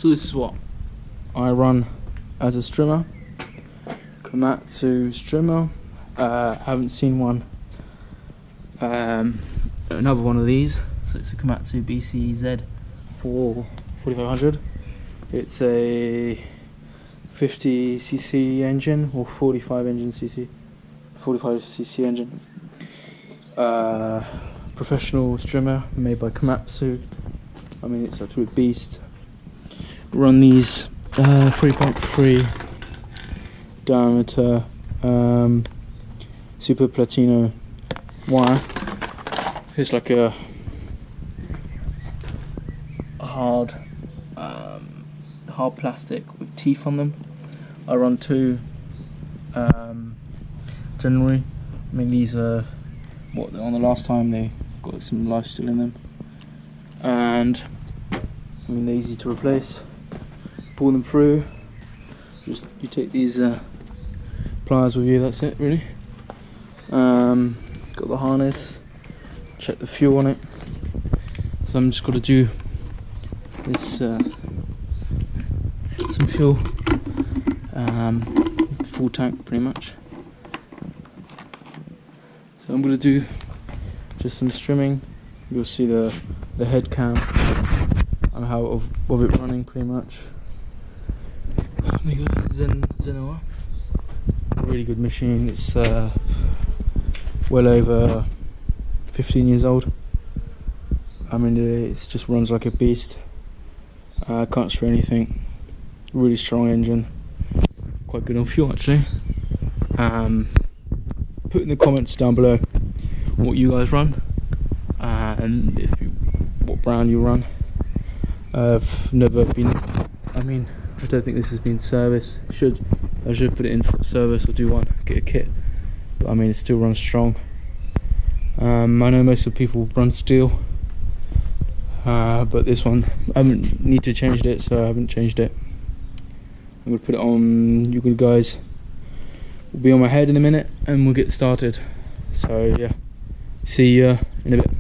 So this is what I run as a strimmer. Komatsu strimmer. Haven't seen one. Another one of these. So it's a Komatsu BCZ 4500. It's a 50cc engine or 45cc engine. Professional strimmer made by Komatsu. I mean, it's absolute beast. Run these 3.3 diameter Super Platino wire. It's like a hard plastic with teeth on them. I run two generally. I mean, these are what on the last time they got some life still in them, and I mean they're easy to replace. Pull them through. Just you take these pliers with you. That's it, really. Got the harness. Check the fuel on it. So I'm just got to do this. Some fuel. Full tank, pretty much. So I'm going to do just some strimming. You'll see the head cam and how of it running, pretty much. There you go, Zenoa. Really good machine. It's well over 15 years old. I mean, it just runs like a beast. Can't spray anything. Really strong engine. Quite good on fuel, actually. Put in the comments down below what you guys run and what brand you run. I've never been. I mean, I don't think this has been serviced. I should put it in for service or do one, get a kit. But I mean, it still runs strong. I know most of the people run steel, but this one I haven't need to change it, so I haven't changed it. I'm gonna put it on. You good guys will be on my head in a minute, and we'll get started. So yeah, see you in a bit.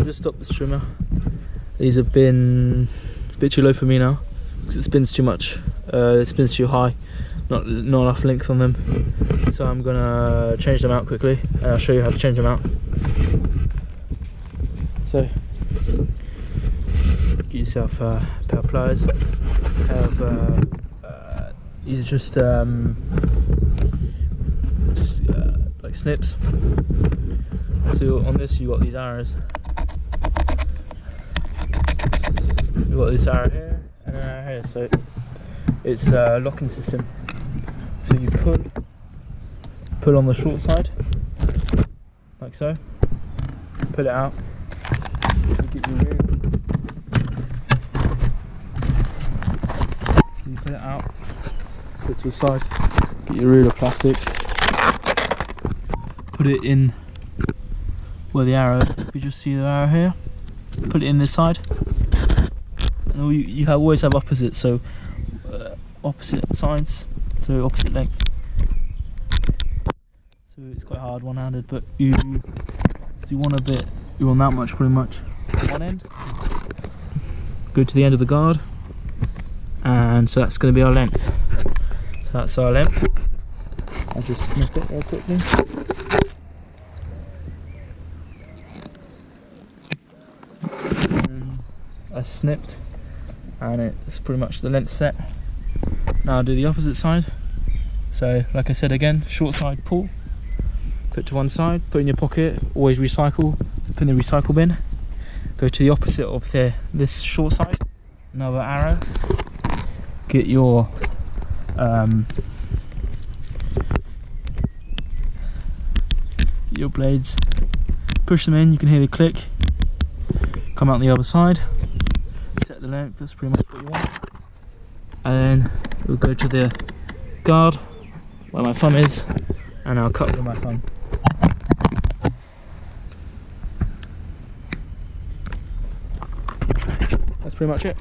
Just stop the strimmer. These have been a bit too low for me now because it spins too much. It spins too high, not enough length on them. So I'm gonna change them out quickly, and I'll show you how to change them out. So get yourself a pair of pliers. These are just like snips. So on this you got these arrows. You've got this arrow here and an arrow here, so it's a locking system. So you pull on the short side, like so, pull it out, you get your reel, so you pull it out, put it to the side, get your reel of plastic, put it in where the arrow, you just see the arrow here, put it in this side. And you always have opposite, so opposite sides, so opposite length. So it's quite hard one-handed, but you want that much pretty much. One end, go to the end of the guard, and so that's going to be our length. So that's our length. I'll just snip it real quickly. And that's snipped. And it's pretty much the length set. Now I'll do the opposite side. So like I said again, short side pull, put to one side, put in your pocket, always recycle, put in the recycle bin. Go to the opposite of this short side, another arrow, get your blades, push them in, you can hear the click, come out the other side. Set the length, that's pretty much what you want. And then we'll go to the guard where my thumb is, and I'll cut with my thumb. That's pretty much it.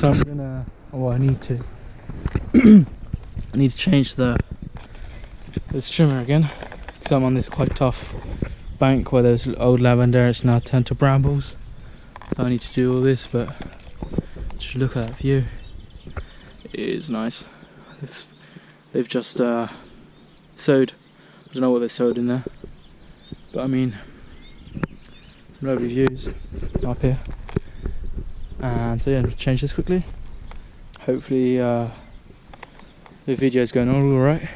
So I'm gonna, I need to I need to change the strimmer again, because I'm on this quite tough bank where there's old lavender. It's now turned to brambles, so I need to do all this. But just look at that view, it is nice. They've just sowed, I don't know what they sowed in there, but I mean, some lovely views up here. And so yeah, I'll change this quickly. Hopefully the video's going on alright.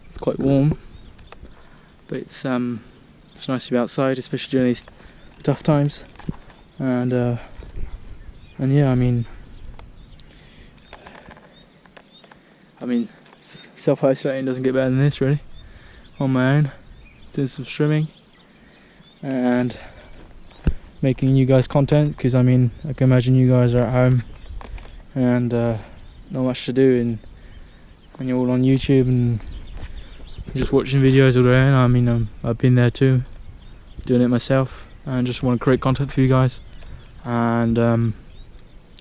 It's quite warm, but it's nice to be outside, especially during these tough times. And yeah, I mean self-isolating doesn't get better than this, really. On my own, doing some streaming and making you guys content, because I mean, I can imagine you guys are at home and not much to do, and you're all on YouTube and just watching videos all day. And I mean, I've been there too, doing it myself, and just want to create content for you guys. And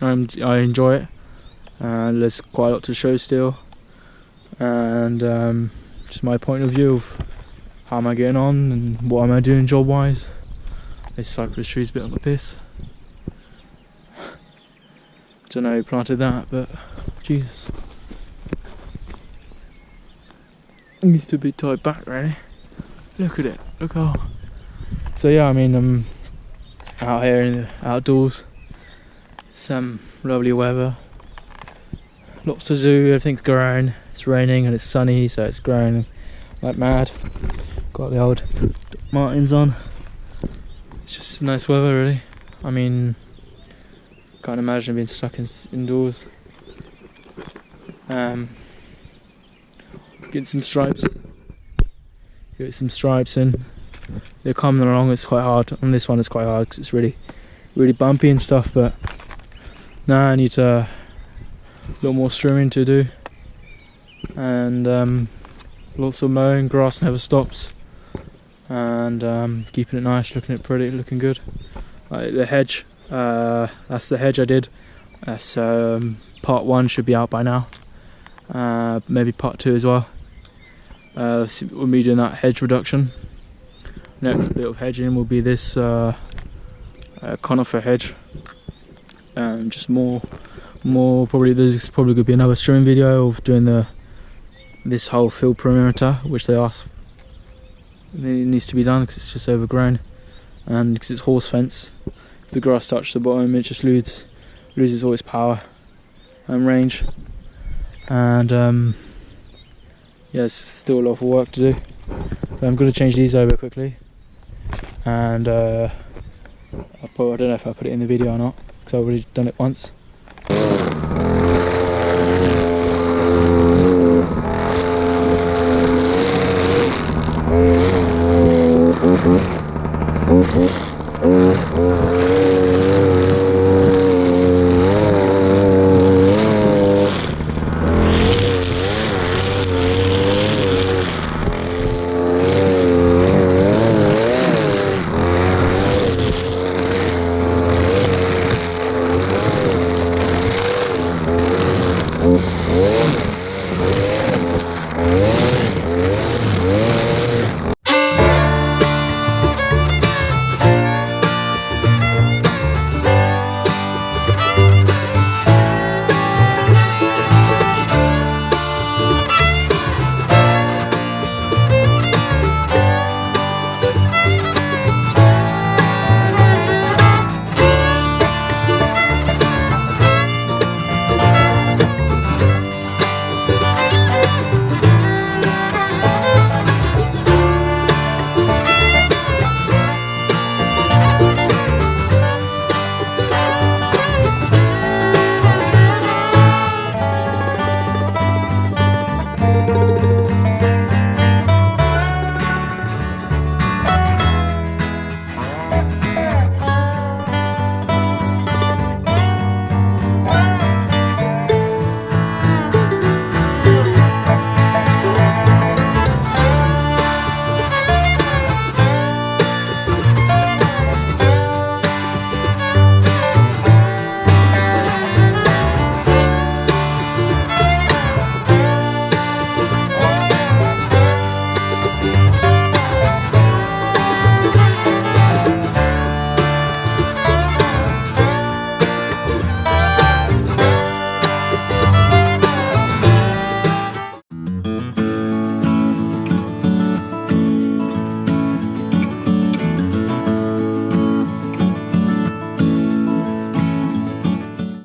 I enjoy it, and there's quite a lot to show still. And just my point of view of how am I getting on and what am I doing job wise. This cypress tree's a bit on the piss. Don't know who planted that, but Jesus, it needs to be tied back really. Look at it, look how. So yeah, I mean, I'm out here in the outdoors, some lovely weather, lots to do, everything's growing. It's raining and it's sunny, so it's growing like mad. Got the old Martins on. It's just nice weather really. I mean, can't imagine being stuck indoors. Get some stripes. Get some stripes in. They're coming along. It's quite hard. On this one it's quite hard because it's really bumpy and stuff, but now I need a little more trimming to do. And lots of mowing, grass never stops, and keeping it nice, looking it pretty, looking good. Like the hedge, that's the hedge I did. That's part 1 should be out by now, maybe part 2 as well. We'll be doing that hedge reduction. Next bit of hedging will be this conifer hedge. Just more probably. There's probably going to be another streaming video of doing this whole field perimeter, which they asked. It needs to be done because it's just overgrown, and because it's horse fence. If the grass touches the bottom, it just loses all its power and range. And yeah, there's still a lot of work to do. So I'm going to change these over quickly, and I don't know if I put it in the video or not because I've already done it once.